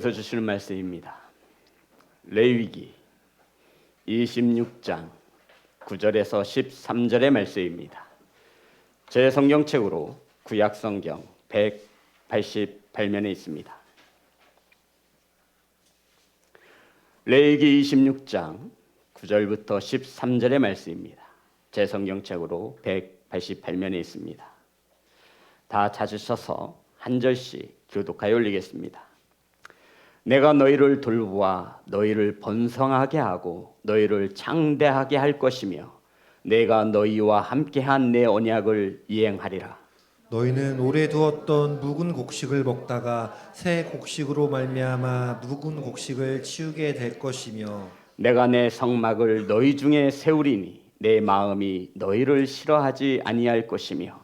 에서 주시는 말씀입니다. 레위기 26장 9절에서 13절의 말씀입니다. 제 성경책으로 구약 성경 188면에 있습니다. 레위기 26장 9절부터 13절의 말씀입니다. 제 성경책으로 188면에 있습니다. 다 찾으셔서 한 절씩 교독하여 올리겠습니다. 내가 너희를 돌보아 너희를 번성하게 하고 너희를 창대하게 할 것이며 내가 너희와 함께한 내 언약을 이행하리라. 너희는 오래 두었던 묵은 곡식을 먹다가 새 곡식으로 말미암아 묵은 곡식을 치우게 될 것이며 내가 내 성막을 너희 중에 세우리니 내 마음이 너희를 싫어하지 아니할 것이며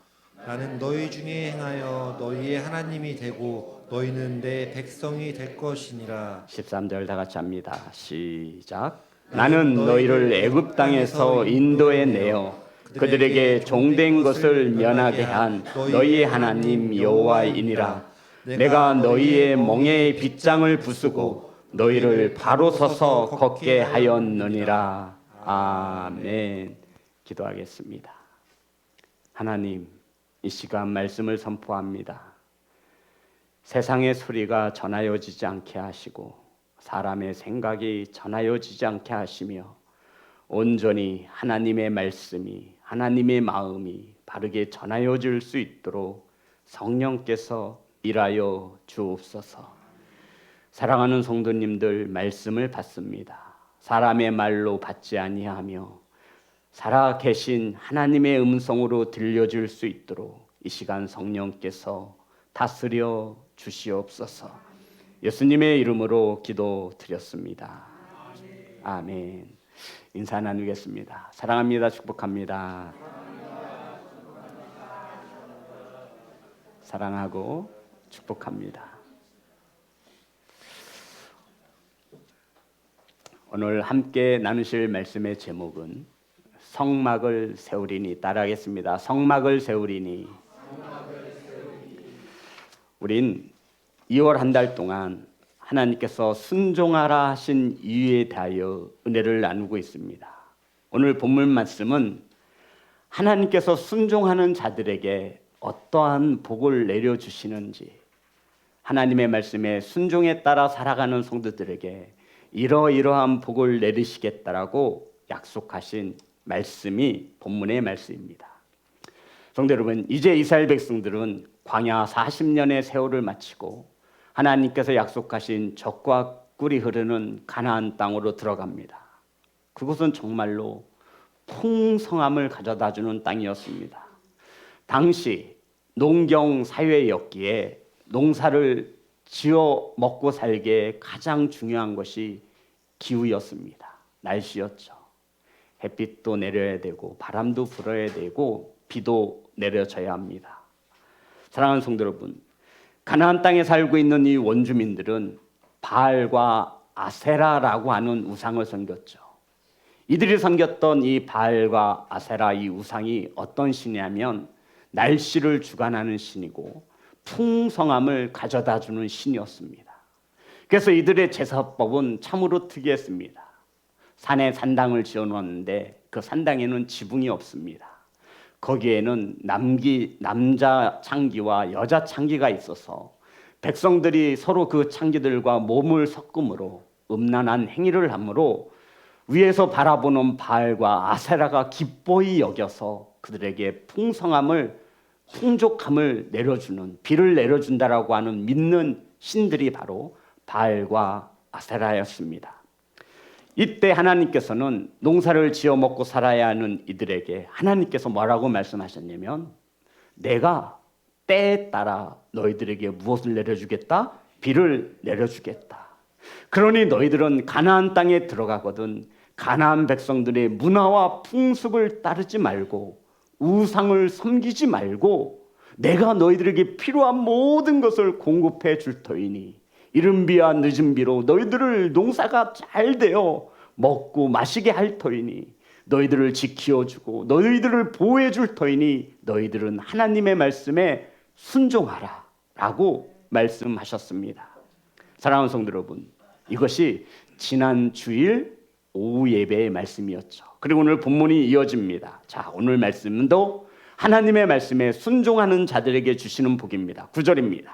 나는 너희 중에 행하여 너희의 하나님이 되고 너희는 내 백성이 될 것이니라. 13절 다 같이 합니다. 시작. 나는 너희를 애굽 땅에서 인도해 내어 그들에게 종된 것을 면하게 한 너희의 하나님 여호와이니라. 내가 너희의 멍에의 빗장을 부수고 너희를 바로 서서 걷게 하였느니라. 아멘. 기도하겠습니다. 하나님, 이 시간 말씀을 선포합니다. 세상의 소리가 전하여지지 않게 하시고 사람의 생각이 전하여지지 않게 하시며 온전히 하나님의 말씀이, 하나님의 마음이 바르게 전하여질 수 있도록 성령께서 일하여 주옵소서. 사랑하는 성도님들, 말씀을 받습니다. 사람의 말로 받지 아니하며 살아계신 하나님의 음성으로 들려줄 수 있도록 이 시간 성령께서 다스려 주시옵소서. 예수님의 이름으로 기도드렸습니다. 아멘. 인사 나누겠습니다. 사랑합니다. 축복합니다. 사랑하고 축복합니다. 오늘 함께 나누실 말씀의 제목은 성막을 세우리니, 따라하겠습니다. 성막을 세우리니. 우린 2월 한 달 동안 하나님께서 순종하라 하신 이유에 대하여 은혜를 나누고 있습니다. 오늘 본문 말씀은 하나님께서 순종하는 자들에게 어떠한 복을 내려주시는지, 하나님의 말씀에 순종에 따라 살아가는 성도들에게 이러이러한 복을 내리시겠다라고 약속하신 말씀이 본문의 말씀입니다. 성도 여러분, 이제 이스라엘 백성들은 광야 40년의 세월을 마치고 하나님께서 약속하신 젖과 꿀이 흐르는 가나안 땅으로 들어갑니다. 그곳은 정말로 풍성함을 가져다주는 땅이었습니다. 당시 농경 사회였기에 농사를 지어 먹고 살기에 가장 중요한 것이 기후였습니다. 날씨였죠. 햇빛도 내려야 되고 바람도 불어야 되고 비도 내려져야 합니다. 사랑하는 성도 여러분, 가나안 땅에 살고 있는 이 원주민들은 바알과 아세라라고 하는 우상을 섬겼죠. 이들이 섬겼던 이 바알과 아세라, 이 우상이 어떤 신이냐면 날씨를 주관하는 신이고 풍성함을 가져다주는 신이었습니다. 그래서 이들의 제사법은 참으로 특이했습니다. 산에 산당을 지어놓았는데 그 산당에는 지붕이 없습니다. 거기에는 남자 창기와 여자 창기가 있어서 백성들이 서로 그 창기들과 몸을 섞음으로 음란한 행위를 함으로 위에서 바라보는 바알과 아세라가 기뻐히 여겨서 그들에게 풍족함을 내려주는, 비를 내려준다라고 하는 믿는 신들이 바로 바알과 아세라였습니다. 이때 하나님께서는 농사를 지어 먹고 살아야 하는 이들에게 하나님께서 뭐라고 말씀하셨냐면, 내가 때에 따라 너희들에게 무엇을 내려주겠다? 비를 내려주겠다. 그러니 너희들은 가나안 땅에 들어가거든 가나안 백성들의 문화와 풍습을 따르지 말고 우상을 섬기지 말고 내가 너희들에게 필요한 모든 것을 공급해 줄 터이니 이른 비와 늦은 비로 너희들을 농사가 잘 되어 먹고 마시게 할 터이니 너희들을 지켜주고 너희들을 보호해 줄 터이니 너희들은 하나님의 말씀에 순종하라 라고 말씀하셨습니다. 사랑하는 성도 여러분, 이것이 지난 주일 오후 예배의 말씀이었죠. 그리고 오늘 본문이 이어집니다. 자, 오늘 말씀도 하나님의 말씀에 순종하는 자들에게 주시는 복입니다. 9절입니다.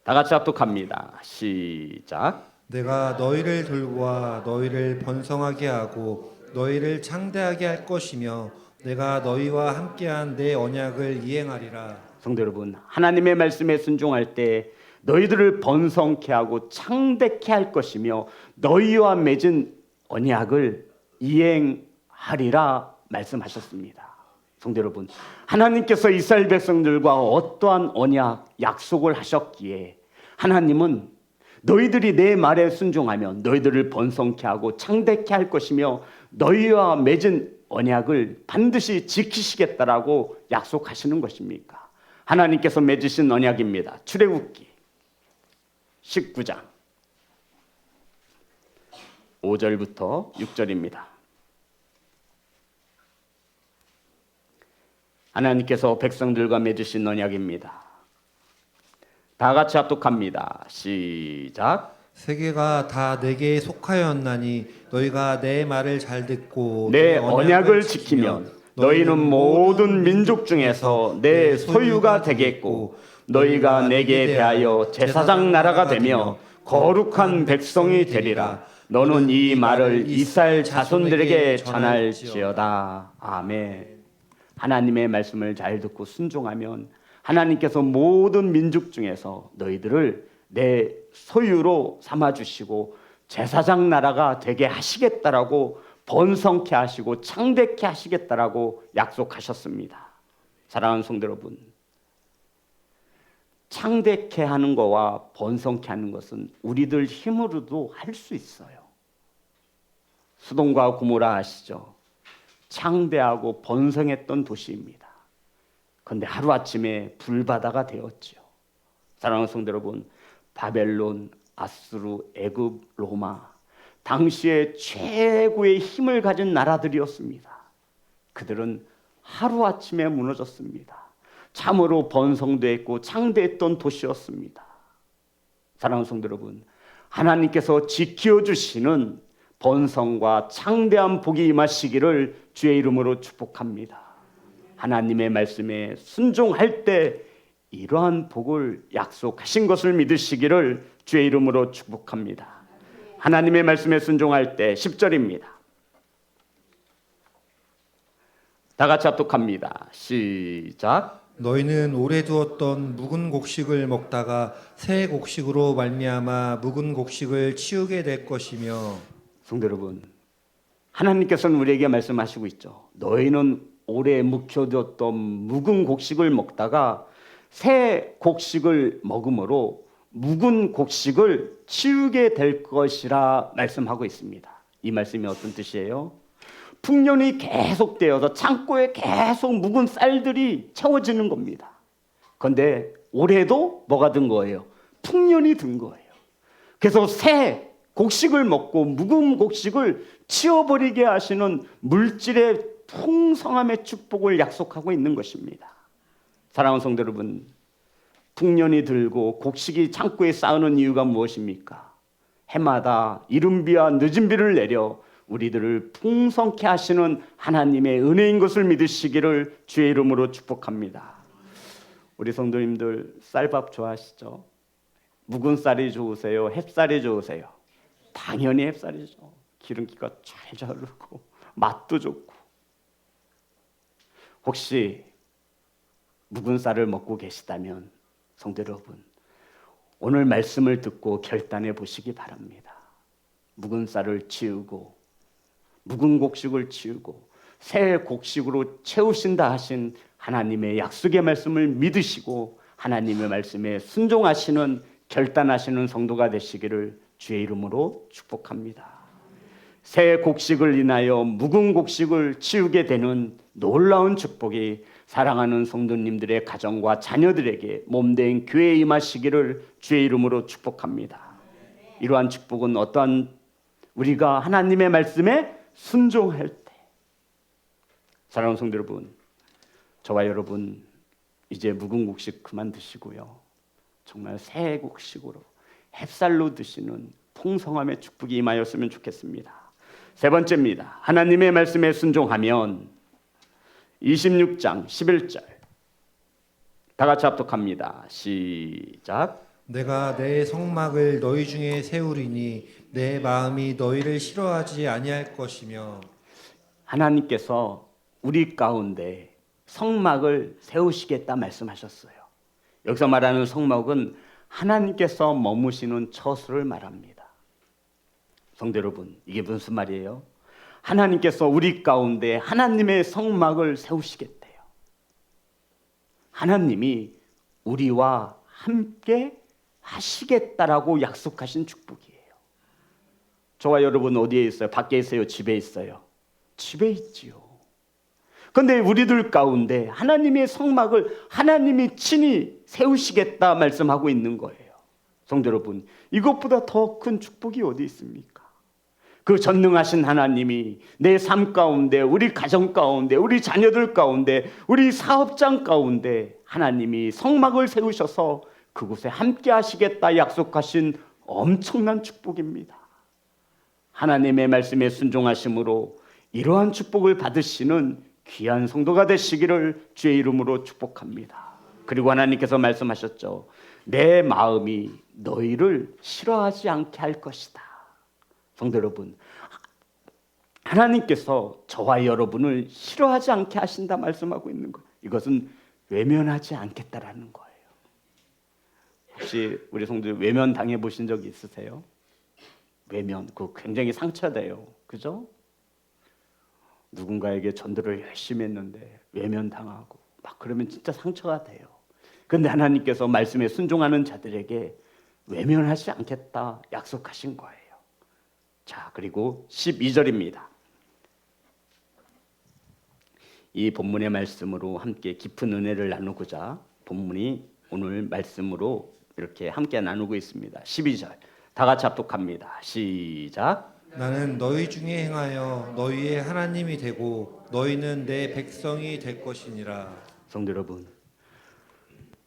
다 같이 합독합니다. 시작. 내가 너희를 돌보아 너희를 번성하게 하고 너희를 창대하게 할 것이며 내가 너희와 함께한 내 언약을 이행하리라. 성도 여러분, 하나님의 말씀에 순종할 때 너희들을 번성케 하고 창대케 할 것이며 너희와 맺은 언약을 이행하리라 말씀하셨습니다. 성도 여러분, 하나님께서 이스라엘 백성들과 어떠한 언약, 약속을 하셨기에 하나님은 너희들이 내 말에 순종하면 너희들을 번성케 하고 창대케 할 것이며 너희와 맺은 언약을 반드시 지키시겠다라고 약속하시는 것입니까? 하나님께서 맺으신 언약입니다. 출애굽기 19장 5절부터 6절입니다. 하나님께서 백성들과 맺으신 언약입니다. 다 같이 합독합니다. 시작. 세계가 다 내게 속하였나니 너희가 내 말을 잘 듣고 내 언약을 지키면 너희는 모든 민족 중에서 내 소유가 되겠고 너희가 내게 대하여 제사장 나라가 되며 거룩한 백성이 되리라. 너는 이 말을 이스라엘 자손들에게 전할지어다. 아멘. 하나님의 말씀을 잘 듣고 순종하면 하나님께서 모든 민족 중에서 너희들을 내 소유로 삼아주시고 제사장 나라가 되게 하시겠다라고 번성케 하시고 창대케 하시겠다라고 약속하셨습니다. 사랑하는 성도 여러분, 창대케 하는 것과 번성케 하는 것은 우리들 힘으로도 할 수 있어요. 수동과 고모라 아시죠? 창대하고 번성했던 도시입니다. 그런데 하루아침에 불바다가 되었지요. 사랑하는 성도 여러분, 바벨론, 아수르, 애굽, 로마, 당시의 최고의 힘을 가진 나라들이었습니다. 그들은 하루아침에 무너졌습니다. 참으로 번성되었고 창대했던 도시였습니다. 사랑하는 성도 여러분, 하나님께서 지켜주시는 번성과 창대한 복이 임하시기를 주의 이름으로 축복합니다. 하나님의 말씀에 순종할 때 이러한 복을 약속하신 것을 믿으시기를 주의 이름으로 축복합니다. 하나님의 말씀에 순종할 때 10절입니다. 다 같이 합독합니다. 시작. 너희는 오래 두었던 묵은 곡식을 먹다가 새 곡식으로 말미암아 묵은 곡식을 치우게 될 것이며. 성도 여러분, 하나님께서는 우리에게 말씀하시고 있죠. 너희는 오래 묵혀두었던 묵은 곡식을 먹다가 새 곡식을 먹음으로 묵은 곡식을 치우게 될 것이라 말씀하고 있습니다. 이 말씀이 어떤 뜻이에요? 풍년이 계속되어서 창고에 계속 묵은 쌀들이 채워지는 겁니다. 그런데 올해도 뭐가 든 거예요? 풍년이 든 거예요. 그래서 새 곡식을 먹고 묵은 곡식을 치워버리게 하시는 물질의 풍성함의 축복을 약속하고 있는 것입니다. 사랑하는 성도 여러분, 풍년이 들고 곡식이 창고에 쌓이는 이유가 무엇입니까? 해마다 이른 비와 늦은 비를 내려 우리들을 풍성케 하시는 하나님의 은혜인 것을 믿으시기를 주의 이름으로 축복합니다. 우리 성도님들 쌀밥 좋아하시죠? 묵은 쌀이 좋으세요? 햅쌀이 좋으세요? 당연히 햅쌀이죠. 기름기가 잘 흐르고 맛도 좋고. 혹시 묵은 쌀을 먹고 계시다면 성도 여러분, 오늘 말씀을 듣고 결단해 보시기 바랍니다. 묵은 쌀을 치우고 묵은 곡식을 치우고 새 곡식으로 채우신다 하신 하나님의 약속의 말씀을 믿으시고 하나님의 말씀에 순종하시는 결단하시는 성도가 되시기를 주의 이름으로 축복합니다. 새 곡식을 인하여 묵은 곡식을 치우게 되는 놀라운 축복이 사랑하는 성도님들의 가정과 자녀들에게 몸된 교회에 임하시기를 주의 이름으로 축복합니다. 이러한 축복은 어떠한 우리가 하나님의 말씀에 순종할 때. 사랑하는 성도 여러분, 저와 여러분 이제 묵은 곡식 그만 드시고요. 정말 새국식으로 햅쌀로 드시는 풍성함의 축복이 임하였으면 좋겠습니다. 세 번째입니다. 하나님의 말씀에 순종하면 26장 11절 다 같이 합독합니다. 시작. 내가 내 성막을 너희 중에 세우리니 내 마음이 너희를 싫어하지 아니할 것이며. 하나님께서 우리 가운데 성막을 세우시겠다 말씀하셨어요. 여기서 말하는 성막은 하나님께서 머무시는 처소를 말합니다. 성도 여러분, 이게 무슨 말이에요? 하나님께서 우리 가운데 하나님의 성막을 세우시겠대요. 하나님이 우리와 함께 하시겠다라고 약속하신 축복이에요. 저와 여러분 어디에 있어요? 밖에 있어요? 집에 있어요? 집에 있지요. 그런데 우리들 가운데 하나님의 성막을 하나님이 친히 세우시겠다 말씀하고 있는 거예요. 성도 여러분, 이것보다 더 큰 축복이 어디 있습니까? 그 전능하신 하나님이 내 삶 가운데, 우리 가정 가운데, 우리 자녀들 가운데, 우리 사업장 가운데 하나님이 성막을 세우셔서 그곳에 함께 하시겠다 약속하신 엄청난 축복입니다. 하나님의 말씀에 순종하심으로 이러한 축복을 받으시는 귀한 성도가 되시기를 주의 이름으로 축복합니다. 그리고 하나님께서 말씀하셨죠. 내 마음이 너희를 싫어하지 않게 할 것이다. 성도 여러분, 하나님께서 저와 여러분을 싫어하지 않게 하신다 말씀하고 있는 거예요. 이것은 외면하지 않겠다라는 거예요. 혹시 우리 성도들 외면 당해 보신 적이 있으세요? 외면, 그거 굉장히 상처돼요. 그죠? 누군가에게 전도를 열심히 했는데 외면당하고 막 그러면 진짜 상처가 돼요. 그런데 하나님께서 말씀에 순종하는 자들에게 외면하지 않겠다 약속하신 거예요. 자, 그리고 12절입니다. 이 본문의 말씀으로 함께 깊은 은혜를 나누고자 본문이 오늘 말씀으로 이렇게 함께 나누고 있습니다. 12절 다 같이 합독합니다. 시작. 나는 너희 중에 행하여 너희의 하나님이 되고 너희는 내 백성이 될 것이니라. 성도 여러분,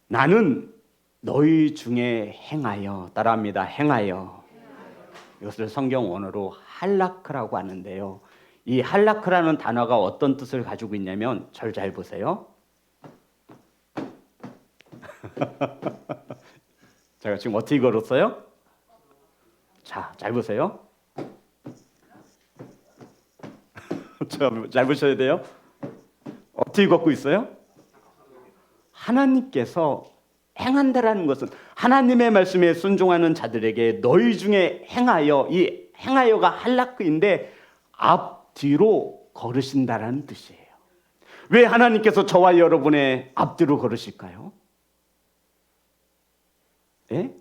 나는 너희 중에 행하여, 따라합니다. 행하여. 이것을 성경 원어로 할라크라고 하는데요. 이 할라크라는 단어가 어떤 뜻을 가지고 있냐면 절 잘 보세요. 제가 지금 어떻게 걸었어요? 자, 잘 보세요. 잘 보셔야 돼요. 어떻게 걷고 있어요? 하나님께서 행한다라는 것은 하나님의 말씀에 순종하는 자들에게 너희 중에 행하여, 이 행하여가 할라크인데 앞뒤로 걸으신다라는 뜻이에요. 왜 하나님께서 저와 여러분의 앞뒤로 걸으실까요? 예?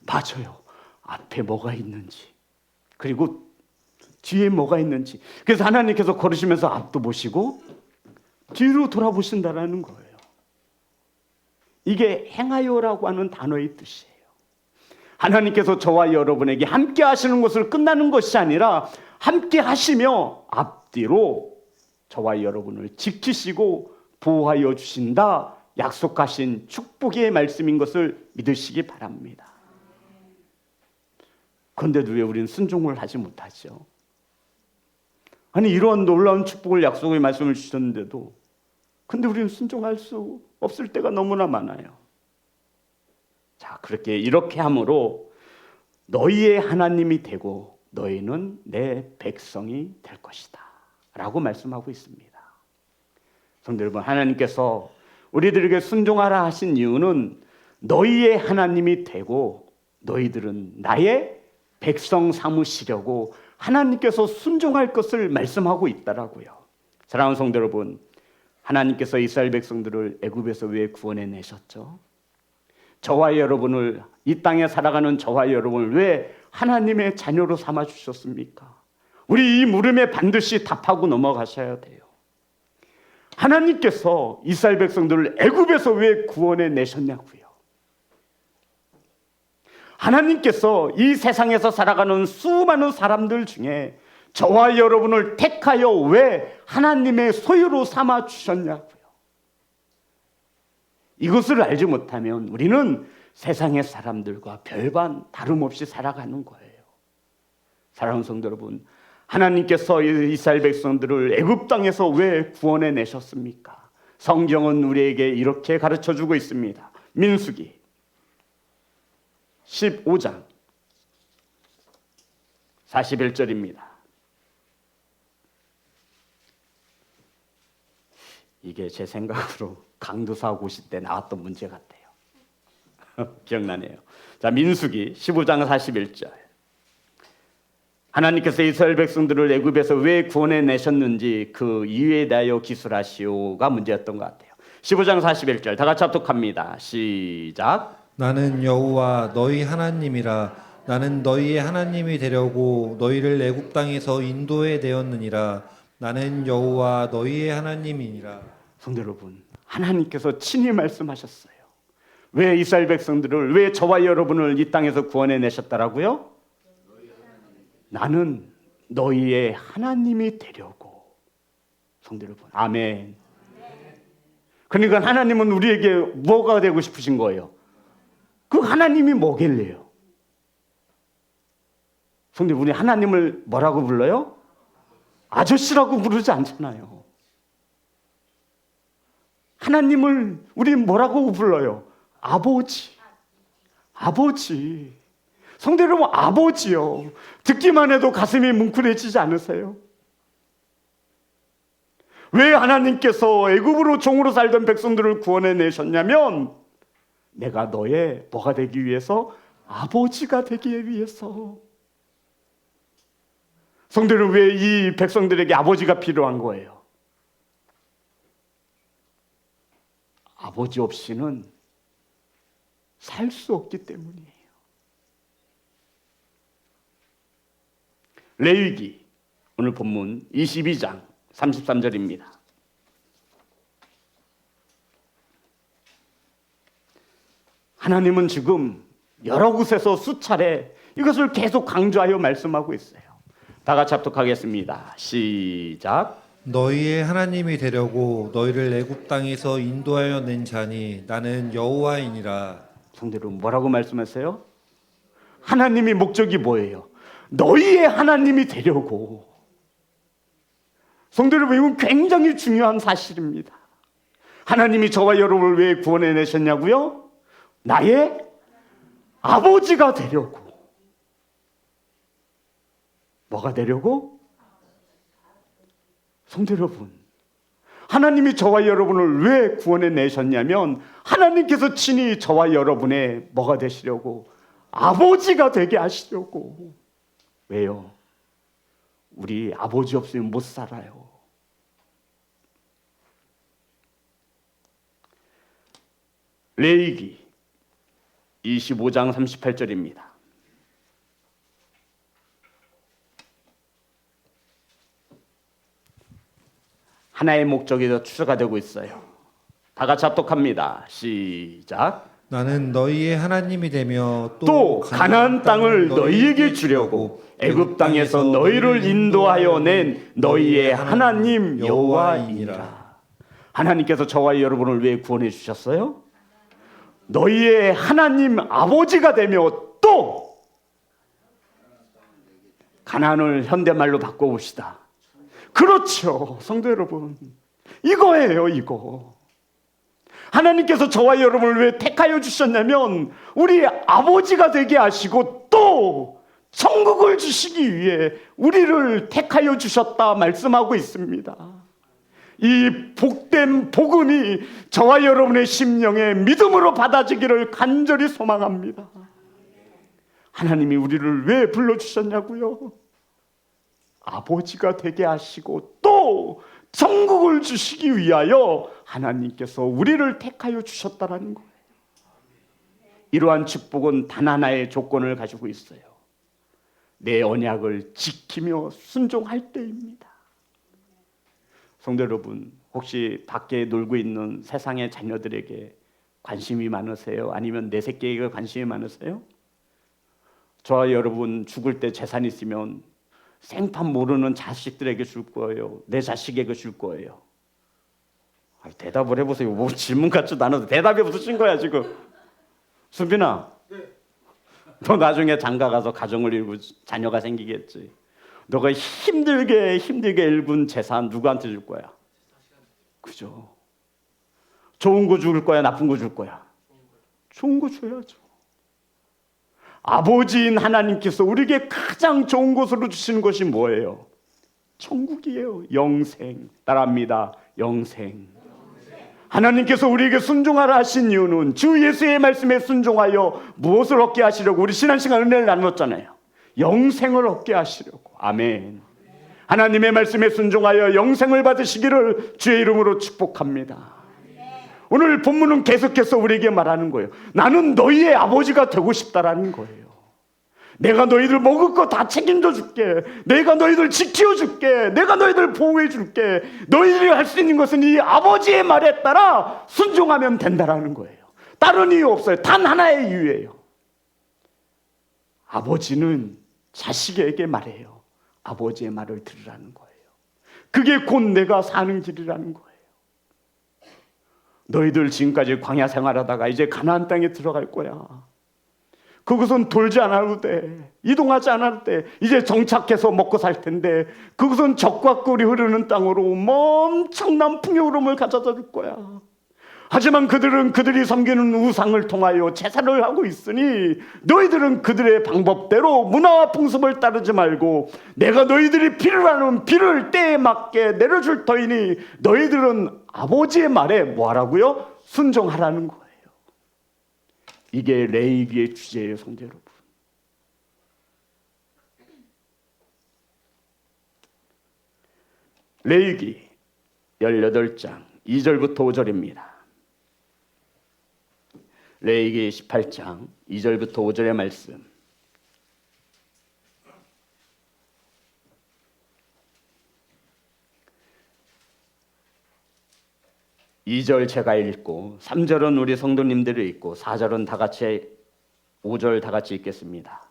맞아요. 앞에 뭐가 있는지, 그리고 뒤에 뭐가 있는지. 그래서 하나님께서 걸으시면서 앞도 보시고 뒤로 돌아보신다라는 거예요. 이게 행하여라고 하는 단어의 뜻이에요. 하나님께서 저와 여러분에게 함께 하시는 것을 끝나는 것이 아니라 함께 하시며 앞뒤로 저와 여러분을 지키시고 보호하여 주신다 약속하신 축복의 말씀인 것을 믿으시기 바랍니다. 그런데도 왜 우리는 순종을 하지 못하죠? 아니, 이러한 놀라운 축복을 약속의 말씀을 주셨는데도 근데 우리는 순종할 수 없을 때가 너무나 많아요. 자, 이렇게 함으로 너희의 하나님이 되고 너희는 내 백성이 될 것이다 라고 말씀하고 있습니다. 성도 여러분, 하나님께서 우리들에게 순종하라 하신 이유는 너희의 하나님이 되고 너희들은 나의 백성 삼으시려고 하나님께서 순종할 것을 말씀하고 있다라고요. 사랑하는 성도 여러분, 하나님께서 이스라엘 백성들을 애굽에서 왜 구원해 내셨죠? 저와 여러분을, 이 땅에 살아가는 저와 여러분을 왜 하나님의 자녀로 삼아 주셨습니까? 우리 이 물음에 반드시 답하고 넘어가셔야 돼요. 하나님께서 이스라엘 백성들을 애굽에서 왜 구원해 내셨냐고요. 하나님께서 이 세상에서 살아가는 수많은 사람들 중에 저와 여러분을 택하여 왜 하나님의 소유로 삼아 주셨냐고요. 이것을 알지 못하면 우리는 세상의 사람들과 별반 다름없이 살아가는 거예요. 사랑하는 성도 여러분, 하나님께서 이스라엘 백성들을 애굽 땅에서 왜 구원해 내셨습니까? 성경은 우리에게 이렇게 가르쳐주고 있습니다. 민수기 15장 41절입니다. 이게 제 생각으로 강두사 고시 때 나왔던 문제 같아요. 기억나네요. 자, 민수기 15장 41절. 하나님께서 이스라엘 백성들을 애굽에서 왜 구원해 내셨는지 그 이유에 대하여 기술하시오가 문제였던 것 같아요. 15장 41절 다 같이 합독합니다. 시작. 나는 여호와 너희 하나님이라. 나는 너희의 하나님이 되려고 너희를 애굽 땅에서 인도해 내었느니라. 나는 여호와 너희의 하나님이니라. 성도 여러분, 하나님께서 친히 말씀하셨어요. 왜 이스라엘 백성들을, 왜 저와 여러분을 이 땅에서 구원해 내셨다라고요? 나는 너희의 하나님이 되려고. 성도 여러분, 아멘. 그러니까 하나님은 우리에게 뭐가 되고 싶으신 거예요? 그 하나님이 뭐길래요? 성도, 우리 하나님을 뭐라고 불러요? 아저씨라고 부르지 않잖아요. 하나님을 우리 뭐라고 불러요? 아버지. 아버지. 성도 여러분, 아버지요. 듣기만 해도 가슴이 뭉클해지지 않으세요? 왜 하나님께서 애굽으로 종으로 살던 백성들을 구원해 내셨냐면 내가 너의 뭐가 되기 위해서? 아버지가 되기 위해서. 성도 여러분, 왜 이 백성들에게 아버지가 필요한 거예요? 아버지 없이는 살 수 없기 때문이에요. 레위기 오늘 본문 22장 33절입니다. 하나님은 지금 여러 곳에서 수차례 이것을 계속 강조하여 말씀하고 있어요. 다 같이 합독하겠습니다. 시작. 너희의 하나님이 되려고 너희를 애굽 땅에서 인도하여 낸 자니 나는 여호와이니라. 성도 여러분, 뭐라고 말씀하세요? 하나님의 목적이 뭐예요? 너희의 하나님이 되려고. 성도 여러분, 이건 굉장히 중요한 사실입니다. 하나님이 저와 여러분을 왜 구원해 내셨냐고요? 나의 아버지가 되려고. 뭐가 되려고? 성도 여러분, 하나님이 저와 여러분을 왜 구원해 내셨냐면 하나님께서 친히 저와 여러분의 뭐가 되시려고? 아버지가 되게 하시려고. 왜요? 우리 아버지 없으면 못 살아요. 레위기 25장 38절입니다. 하나의 목적이 더 추가가 되고 있어요. 다 같이 합독합니다. 시작. 나는 너희의 하나님이 되며 또 가나안 땅을 너희에게 주려고 애굽 땅에서 너희를 인도하여 낸 너희의 하나님 여호와이니라. 하나님께서 저와 여러분을 왜 구원해 주셨어요? 너희의 하나님 아버지가 되며 또 가나안을 현대말로 바꿔봅시다. 그렇죠, 성도 여러분, 이거예요. 이거 하나님께서 저와 여러분을 왜 택하여 주셨냐면 우리 아버지가 되게 하시고 또 천국을 주시기 위해 우리를 택하여 주셨다 말씀하고 있습니다. 이 복된 복음이 저와 여러분의 심령에 믿음으로 받아지기를 간절히 소망합니다. 하나님이 우리를 왜 불러주셨냐고요? 아버지가 되게 하시고 또 천국을 주시기 위하여 하나님께서 우리를 택하여 주셨다라는 거예요. 이러한 축복은 단 하나의 조건을 가지고 있어요. 내 언약을 지키며 순종할 때입니다. 성도 여러분, 혹시 밖에 놀고 있는 세상의 자녀들에게 관심이 많으세요? 아니면 내 새끼에게 관심이 많으세요? 저와 여러분 죽을 때 재산 있으면 생판 모르는 자식들에게 줄 거예요. 내 자식에게 줄 거예요. 대답을 해보세요. 뭐 질문 같지도 않아도 대답이 없으신 거야 지금. 수빈아, 너 나중에 장가 가서 가정을 이루고 자녀가 생기겠지. 너가 힘들게 일군 재산 누구한테 줄 거야? 그죠? 좋은 거 줄 거야, 나쁜 거 줄 거야? 좋은 거 줘야죠. 아버지인 하나님께서 우리에게 가장 좋은 것으로 주시는 것이 뭐예요? 천국이에요. 영생. 따라합니다. 영생. 하나님께서 우리에게 순종하라 하신 이유는 주 예수의 말씀에 순종하여 무엇을 얻게 하시려고 우리 지난 시간 은혜를 나눴잖아요. 영생을 얻게 하시려고. 아멘. 하나님의 말씀에 순종하여 영생을 받으시기를 주의 이름으로 축복합니다. 오늘 본문은 계속해서 우리에게 말하는 거예요. 나는 너희의 아버지가 되고 싶다라는 거예요. 내가 너희들 먹을 거 다 책임져 줄게. 내가 너희들 지켜 줄게. 내가 너희들 보호해 줄게. 너희들이 할 수 있는 것은 이 아버지의 말에 따라 순종하면 된다라는 거예요. 다른 이유 없어요. 단 하나의 이유예요. 아버지는 자식에게 말해요. 아버지의 말을 들으라는 거예요. 그게 곧 내가 사는 길이라는 거예요. 너희들 지금까지 광야 생활하다가 이제 가나안 땅에 들어갈 거야. 그것은 돌지 않아도 돼. 이동하지 않아도 돼. 이제 정착해서 먹고 살 텐데 그것은 젖과 꿀이 흐르는 땅으로 엄청난 풍요로움을 가져다 줄 거야. 하지만 그들은 그들이 섬기는 우상을 통하여 제사를 하고 있으니 너희들은 그들의 방법대로 문화와 풍습을 따르지 말고 내가 너희들이 필요로 비를 때에 맞게 내려줄 터이니 너희들은 아버지의 말에 뭐하라고요? 순종하라는 거예요. 이게 레위기의 주제예요, 성도 여러분. 레위기 18장 2절부터 5절입니다. 레위기 18장 2절부터 5절의 말씀. 이 절 제가 읽고 3절은 우리 성도님들이 읽고 4절은 다 같이 5절 다 같이 읽겠습니다.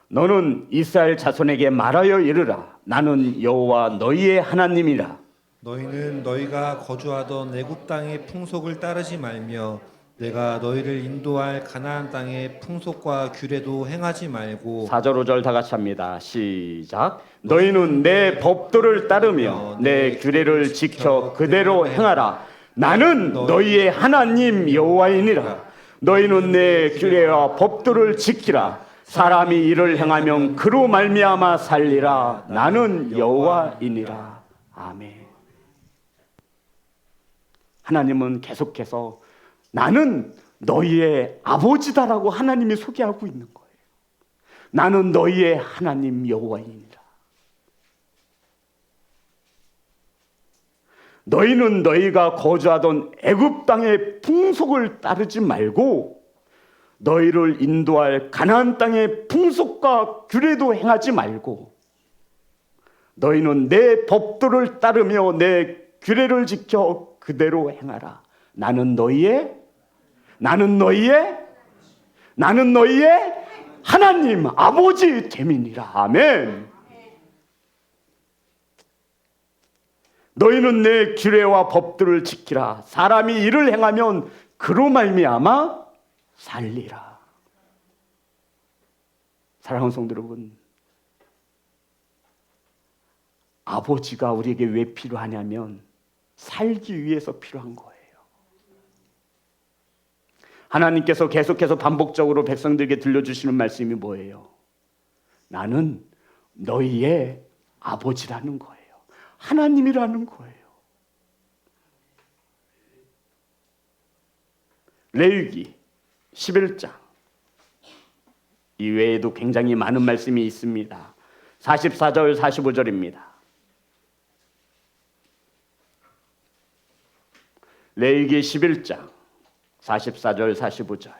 너는 이스라엘 자손에게 말하여 이르라. 나는 여호와 너희의 하나님이라. 너희는 너희가 거주하던 애굽 땅의 풍속을 따르지 말며 내가 너희를 인도할 가나안 땅의 풍속과 규례도 행하지 말고 4절 5절 다 같이 합니다. 시작. 너희는 내 법도를 따르며 내 규례를 지켜 그대로 행하라. 나는 너희의 하나님 여호와이니라. 너희는 내 규례와 법도를 지키라. 사람이 이를 행하면 그로 말미암아 살리라. 나는 여호와이니라. 아멘. 하나님은 계속해서 나는 너희의 아버지다라고 하나님이 소개하고 있는 거예요. 나는 너희의 하나님 여호와이니라. 너희는 너희가 거주하던 애굽 땅의 풍속을 따르지 말고 너희를 인도할 가나안 땅의 풍속과 규례도 행하지 말고 너희는 내 법도를 따르며 내 규례를 지켜 그대로 행하라. 나는 너희의 하나님 아버지 됨이니라. 아멘. 너희는 내 규례와 법들을 지키라. 사람이 이를 행하면 그로 말미암아 살리라. 사랑하는 성도 여러분, 아버지가 우리에게 왜 필요하냐면 살기 위해서 필요한 거예요. 하나님께서 계속해서 반복적으로 백성들에게 들려주시는 말씀이 뭐예요? 나는 너희의 아버지라는 거예요. 하나님이라는 거예요. 레위기 11장 이외에도 굉장히 많은 말씀이 있습니다. 44절 45절입니다. 레위기 11장 44절 45절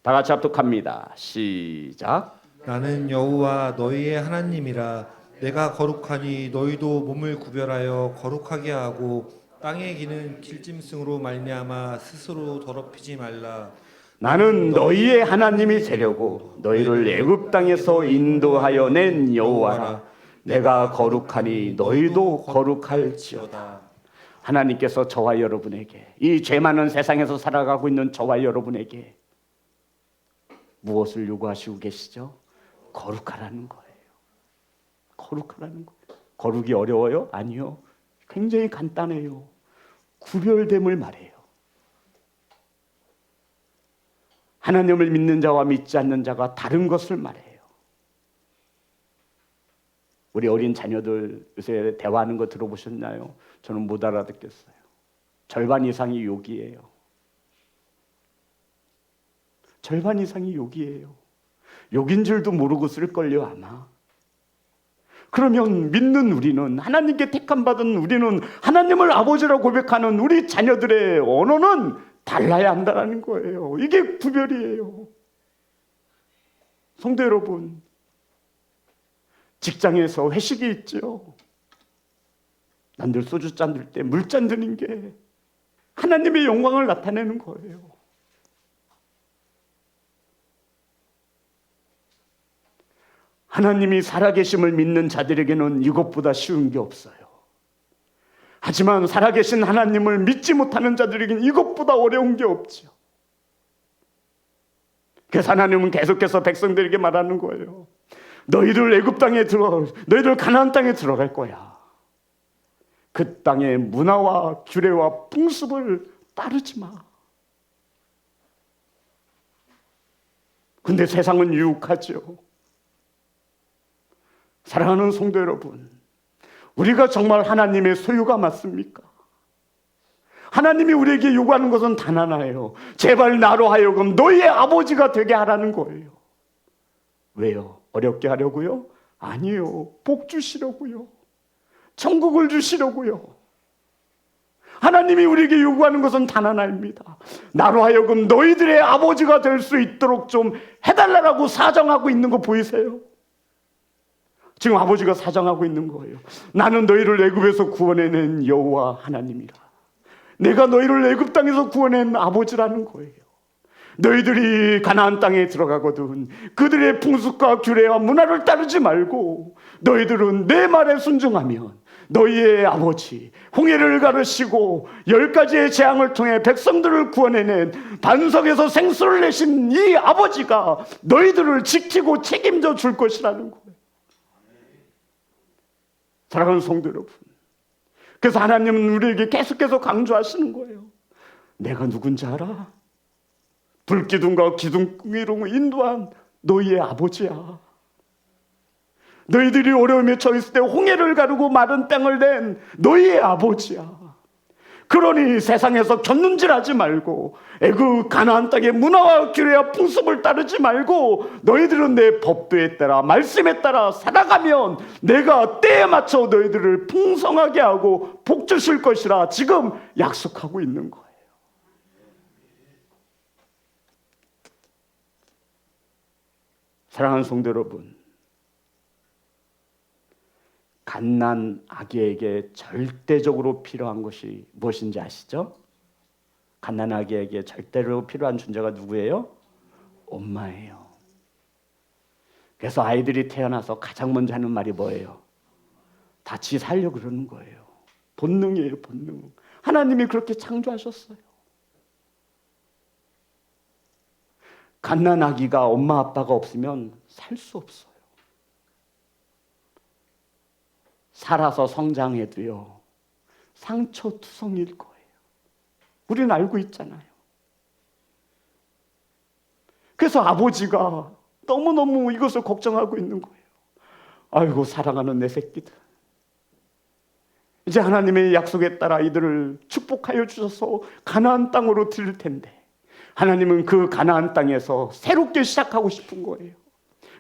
다 같이 합독합니다. 시작. 나는 여호와 너희의 하나님이라. 내가 거룩하니 너희도 몸을 구별하여 거룩하게 하고 땅에 기는 길짐승으로 말미암아 스스로 더럽히지 말라. 나는 너희의 하나님이 되려고 너희를 애굽 땅에서 인도하여 낸 여호와라. 내가 거룩하니 너희도 거룩할지어다. 하나님께서 저와 여러분에게, 이 죄 많은 세상에서 살아가고 있는 저와 여러분에게 무엇을 요구하시고 계시죠? 거룩하라는 거예요. 거룩하라는 거예요. 거룩이 어려워요? 아니요. 굉장히 간단해요. 구별됨을 말해요. 하나님을 믿는 자와 믿지 않는 자가 다른 것을 말해요. 우리 어린 자녀들 요새 대화하는 거 들어보셨나요? 저는 못 알아듣겠어요. 절반 이상이 욕이에요. 절반 이상이 욕이에요. 욕인 줄도 모르고 쓸걸요 아마. 그러면 믿는 우리는, 하나님께 택함받은 우리는, 하나님을 아버지라고 고백하는 우리 자녀들의 언어는 달라야 한다는 거예요. 이게 구별이에요. 성도 여러분, 직장에서 회식이 있죠. 남들 소주잔 들 때 물잔 드는 게 하나님의 영광을 나타내는 거예요. 하나님이 살아계심을 믿는 자들에게는 이것보다 쉬운 게 없어요. 하지만 살아계신 하나님을 믿지 못하는 자들에게는 이것보다 어려운 게 없죠. 그래서 하나님은 계속해서 백성들에게 말하는 거예요. 너희들 애굽 땅에 너희들 가나안 땅에 들어갈 거야. 그 땅의 문화와 규례와 풍습을 따르지 마. 근데 세상은 유혹하죠. 사랑하는 성도 여러분, 우리가 정말 하나님의 소유가 맞습니까? 하나님이 우리에게 요구하는 것은 단 하나예요. 제발 나로 하여금 너희의 아버지가 되게 하라는 거예요. 왜요? 어렵게 하려고요? 아니요. 복 주시려고요. 천국을 주시려고요. 하나님이 우리에게 요구하는 것은 단 하나입니다. 나로 하여금 너희들의 아버지가 될 수 있도록 좀 해달라고 사정하고 있는 거 보이세요? 지금 아버지가 사정하고 있는 거예요. 나는 너희를 애굽에서 구원해낸 여호와 하나님이라. 내가 너희를 애굽 땅에서 구원한 아버지라는 거예요. 너희들이 가나안 땅에 들어가거든 그들의 풍습과 규례와 문화를 따르지 말고 너희들은 내 말에 순종하면 너희의 아버지 홍해를 가르시고 10가지의 재앙을 통해 백성들을 구원해낸 반석에서 생수를 내신 이 아버지가 너희들을 지키고 책임져 줄 것이라는 거예요. 사랑하는 성도 여러분, 그래서 하나님은 우리에게 계속해서 강조하시는 거예요. 내가 누군지 알아? 불기둥과 기둥이로 인도한 너희의 아버지야. 너희들이 어려움에 처했을 때 홍해를 가르고 마른 땅을 낸 너희의 아버지야. 그러니 세상에서 곁눈질하지 말고 애굽 가나안 땅의 문화와 규례와 풍습을 따르지 말고 너희들은 내 법도에 따라 말씀에 따라 살아가면 내가 때에 맞춰 너희들을 풍성하게 하고 복 주실 것이라 지금 약속하고 있는 거예요. 사랑하는 성도 여러분, 갓난 아기에게 절대적으로 필요한 것이 무엇인지 아시죠? 갓난 아기에게 절대로 필요한 존재가 누구예요? 엄마예요. 그래서 아이들이 태어나서 가장 먼저 하는 말이 뭐예요? 같이 살려고 그러는 거예요. 본능이에요, 본능. 하나님이 그렇게 창조하셨어요. 갓난 아기가 엄마 아빠가 없으면 살 수 없어요. 살아서 성장해도요, 상처투성일 거예요. 우리는 알고 있잖아요. 그래서 아버지가 너무너무 이것을 걱정하고 있는 거예요. 아이고, 사랑하는 내 새끼들. 이제 하나님의 약속에 따라 이들을 축복하여 주셔서 가나안 땅으로 드릴 텐데 하나님은 그 가나안 땅에서 새롭게 시작하고 싶은 거예요.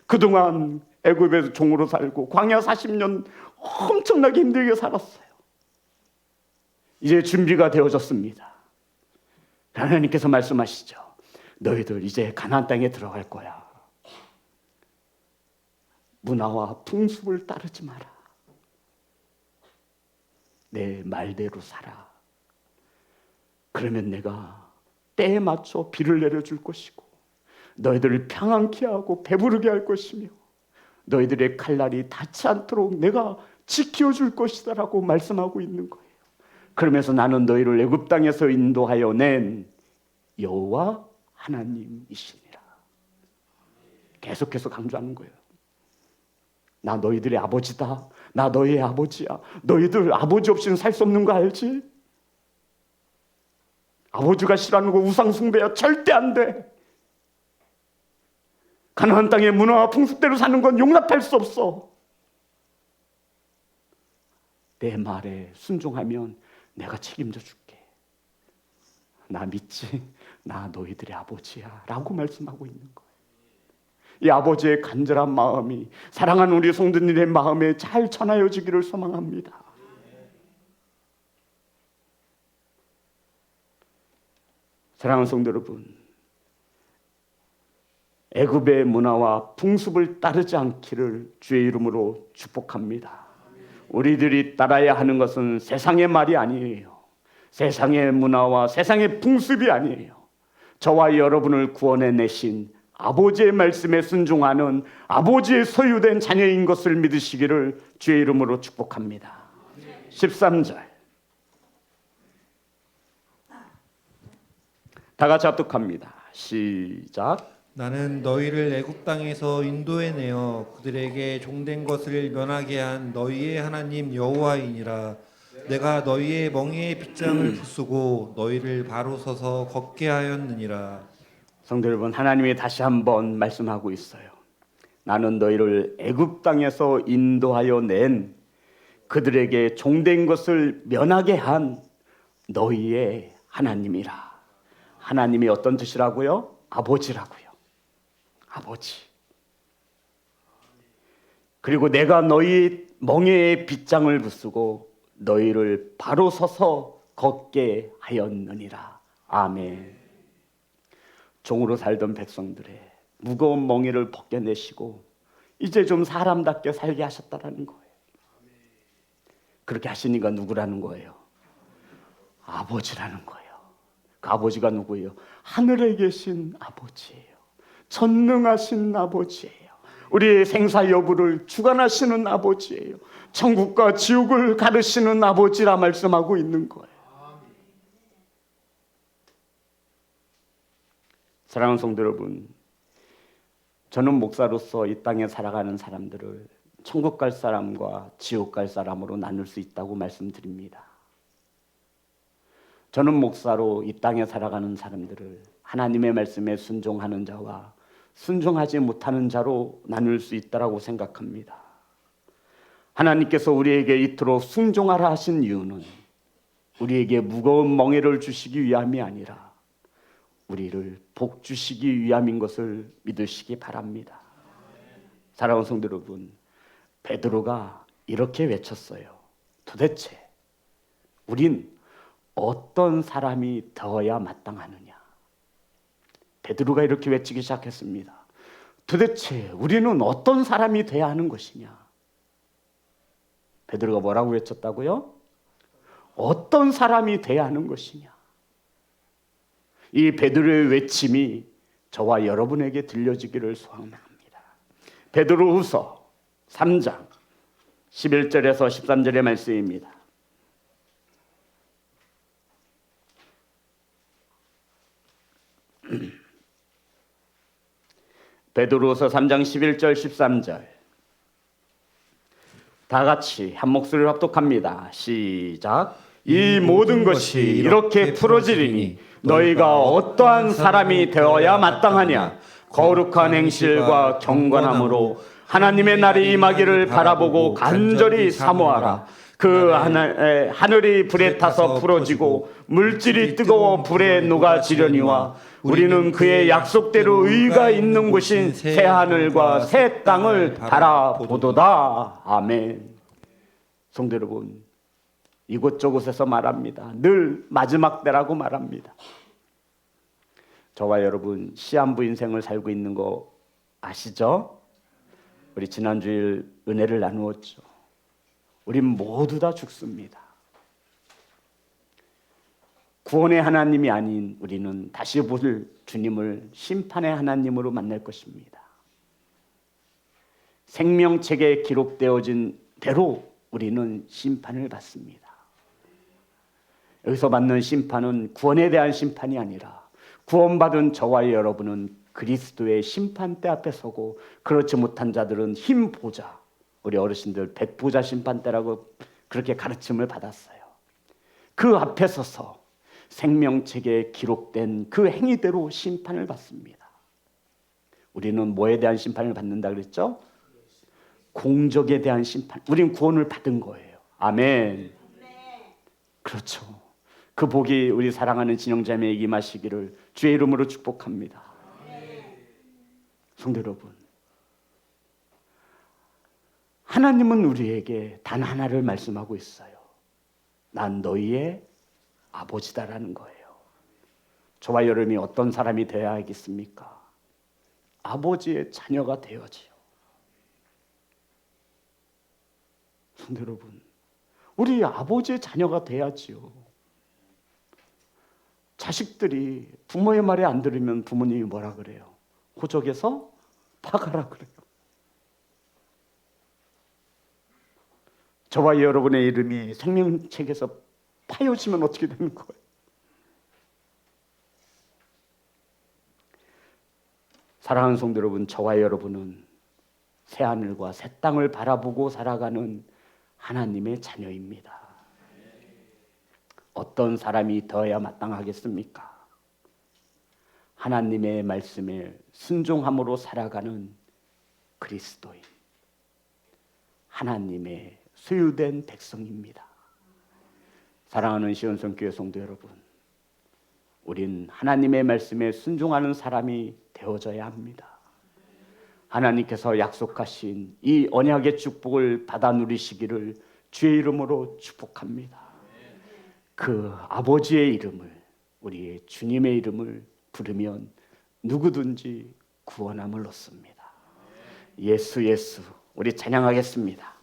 그동안 애굽에서 종으로 살고 광야 40년 엄청나게 힘들게 살았어요. 이제 준비가 되어졌습니다. 하나님께서 말씀하시죠. 너희들 이제 가나안 땅에 들어갈 거야. 문화와 풍습을 따르지 마라. 내 말대로 살아. 그러면 내가 때에 맞춰 비를 내려줄 것이고 너희들을 평안케 하고 배부르게 할 것이며 너희들의 칼날이 닿지 않도록 내가 지켜줄 것이다라고 말씀하고 있는 거예요. 그러면서 나는 너희를 애굽 땅에서 인도하여 낸 여호와 하나님이시니라. 계속해서 강조하는 거예요. 나 너희들의 아버지다. 나 너희의 아버지야. 너희들 아버지 없이는 살 수 없는 거 알지? 아버지가 싫어하는 거 우상 숭배야. 절대 안 돼. 가나안 땅의 문화와 풍습대로 사는 건 용납할 수 없어. 내 말에 순종하면 내가 책임져 줄게. 나 믿지? 나 너희들의 아버지야 라고 말씀하고 있는 거예요. 이 아버지의 간절한 마음이 사랑하는 우리 성도님의 마음에 잘 전하여지기를 소망합니다. 사랑하는 성도 여러분, 애굽의 문화와 풍습을 따르지 않기를 주의 이름으로 축복합니다. 우리들이 따라야 하는 것은 세상의 말이 아니에요. 세상의 문화와 세상의 풍습이 아니에요. 저와 여러분을 구원해내신 아버지의 말씀에 순종하는 아버지의 소유된 자녀인 것을 믿으시기를 주의 이름으로 축복합니다. 13절 다 같이 합독합니다. 시작. 나는 너희를 애굽 땅에서 인도해내어 그들에게 종된 것을 면하게 한 너희의 하나님 여호와이니라. 내가 너희의 멍에의 빗장을 부수고 너희를 바로 서서 걷게 하였느니라. 성도 여러분, 하나님이 다시 한번 말씀하고 있어요. 나는 너희를 애굽 땅에서 인도하여 낸 그들에게 종된 것을 면하게 한 너희의 하나님이라. 하나님이 어떤 뜻이라고요? 아버지라고요. 아버지. 그리고 내가 너희 멍에에 빗장을 부수고 너희를 바로 서서 걷게 하였느니라. 아멘. 종으로 살던 백성들의 무거운 멍에를 벗겨내시고 이제 좀 사람답게 살게 하셨다라는 거예요. 그렇게 하시니까 누구라는 거예요? 아버지라는 거예요. 그 아버지가 누구예요? 하늘에 계신 아버지예요. 전능하신 아버지예요. 우리의 생사 여부를 주관하시는 아버지예요. 천국과 지옥을 가르시는 아버지라 말씀하고 있는 거예요. 사랑하는 성도 여러분, 저는 목사로서 이 땅에 살아가는 사람들을 천국 갈 사람과 지옥 갈 사람으로 나눌 수 있다고 말씀드립니다. 저는 목사로 이 땅에 살아가는 사람들을 하나님의 말씀에 순종하는 자와 순종하지 못하는 자로 나눌 수 있다고 생각합니다. 하나님께서 우리에게 이토록 순종하라 하신 이유는 우리에게 무거운 멍에를 주시기 위함이 아니라 우리를 복 주시기 위함인 것을 믿으시기 바랍니다. 사랑하는 성도 여러분, 베드로가 이렇게 외쳤어요. 도대체 우린 어떤 사람이 되어야 마땅하느냐? 베드로가 이렇게 외치기 시작했습니다. 도대체 우리는 어떤 사람이 되어야 하는 것이냐? 베드로가 뭐라고 외쳤다고요? 어떤 사람이 되어야 하는 것이냐? 이 베드로의 외침이 저와 여러분에게 들려지기를 소원합니다. 베드로후서 3장 11절에서 13절의 말씀입니다. 베드로후서 3장 11절 13절 다 같이 한 목소리로 합독합니다. 시작. 이 모든 것이 이렇게 풀어지리니 너희가 어떠한 사람이 되어야 마땅하냐? 거룩한 행실과 경건함으로 하나님의 날이 임하기를 바라보고 간절히 사모하라. 그 하늘이 불에 타서 풀어지고 물질이 뜨거워 불에 녹아지려니와 우리는 그의 약속대로 의가 있는 곳인 새 하늘과 새 땅을 바라보도다. 아멘. 성도 여러분, 이곳저곳에서 말합니다. 늘 마지막 때라고 말합니다. 저와 여러분 시한부 인생을 살고 있는 거 아시죠? 우리 지난주일 은혜를 나누었죠. 우린 모두 다 죽습니다. 구원의 하나님이 아닌 우리는 다시 볼 주님을 심판의 하나님으로 만날 것입니다. 생명책에 기록되어진 대로 우리는 심판을 받습니다. 여기서 받는 심판은 구원에 대한 심판이 아니라 구원받은 저와 여러분은 그리스도의 심판대 앞에 서고 그렇지 못한 자들은 흰 보좌, 우리 어르신들 백보자 심판대라고 그렇게 가르침을 받았어요. 그 앞에 서서 생명책에 기록된 그 행위대로 심판을 받습니다. 우리는 뭐에 대한 심판을 받는다 그랬죠? 공적에 대한 심판. 우린 구원을 받은 거예요. 아멘. 그렇죠. 그 복이 우리 사랑하는 진영자매에게 임하시기를 주의 이름으로 축복합니다. 성도 여러분, 하나님은 우리에게 단 하나를 말씀하고 있어요. 난 너희의 아버지다라는 거예요. 저와 여러분이 어떤 사람이 되어야 하겠습니까? 아버지의 자녀가 되어지요. 성도 여러분, 우리 아버지의 자녀가 돼야지요. 자식들이 부모의 말에 안 들으면 부모님이 뭐라 그래요? 호적에서 파가라 그래요. 저와 여러분의 이름이 생명책에서 파여지면 어떻게 되는 거예요? 사랑하는 성도 여러분, 저와 여러분은 새하늘과 새 땅을 바라보고 살아가는 하나님의 자녀입니다. 어떤 사람이 되어야 마땅하겠습니까? 하나님의 말씀에 순종함으로 살아가는 그리스도인, 하나님의 소유된 백성입니다. 사랑하는 시온성교회 성도 여러분, 우린 하나님의 말씀에 순종하는 사람이 되어져야 합니다. 하나님께서 약속하신 이 언약의 축복을 받아 누리시기를 주의 이름으로 축복합니다. 그 아버지의 이름을, 우리의 주님의 이름을 부르면 누구든지 구원함을 얻습니다. 예수 예수, 우리 찬양하겠습니다.